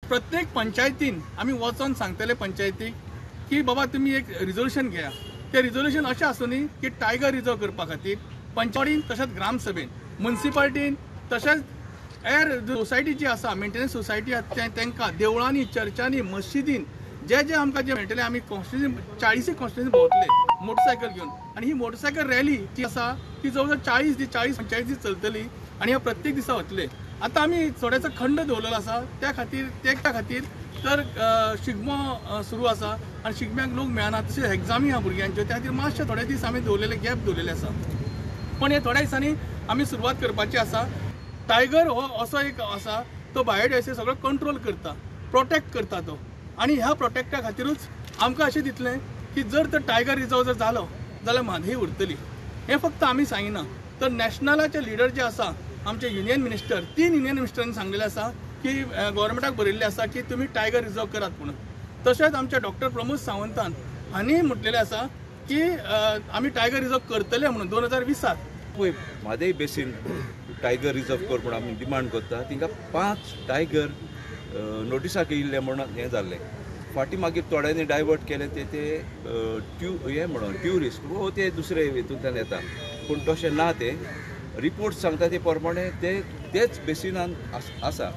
प्रत्येक पंचायतीन आम्ही वचून सांगतले पंचायतीक की बाबा तुम्ही एक रिझोल्युशन घ्या. ते रिझोल्युशन अशें आसूं न्ही की टायगर रिजर्व करपा खातीर पंचायतीन तशेंच ग्रामसभेन म्युनिसिपालिटीन तशेंच हेर सोसायटी जी आसा मेंटेनन्स सोसायटी तांकां देवळांनी चर्चांनी मस्जिदीन जे जे आमकां जे मेळटले आमी कॉन्स्टिट्युन्सी 40 कॉन्स्टिट्युन्सी भोंवतले मोटरसायकल घेवन आणि ही मोटरसायकल रॅली जी आसा ती जवळ जवळ 40 पंचायत दीस चलतली आणि ह्या प्रत्येक दिसा वतले. आता आमी थोडेसो खंड दवरलेलो आसा त्या खातीर तर शिगमो सुरू आसा आणि शिगम्याक लोक मेळना तशेंच एग्जामी ह्या भुरग्यांच्यो त्या खातीर मातशे थोडे दीस आमी दवरलेले गॅप दवरलेले आसा. पण हे थोड्या दिसांनी आमी सुरवात करपाची आसा. टायगर हो असो एक आसा तो बायोडायवर्सिटी सगळो कंट्रोल करता प्रोटेक्ट करता तो आणि ह्या प्रोटेक्टा खातीरूच आमकां अशें दिसलें की जर तर टायगर रिजर्व जर जालो जाल्यार म्हादई उरतली. हे फक्त आमी सांगिना तर नॅशनलाचे लिडर जे आसा आमचे युनियन मिनिस्टर 3 युनियन मिनिस्टरांनी सांगलेले आसा की गव्हर्मेंटाक बरयल्ले आसा की तुमी टायगर रिजर्व करात म्हणून. तशेंच आमचे डॉक्टर प्रमोद सावंतान हांणी म्हटलेले आसा की आमी टायगर रिजर्व करतले म्हणून 2020 पळय म्हादई बेसीन टायगर रिजर्व कर म्हणून आमी डिमांड करता. तिंका 5 टायगर नोटिसाक येयल्ले म्हणून हें जाल्लें. फाटीं मागीर थोड्यांनी डायवर्ट केले ते हे म्हणून ट्युरिस्ट वो ते दुसरे हितूंतल्यान येता पूण तशें ना. ते रिपोर्ट सांगता ते प्रमाणे तेच बेसिनान आसा.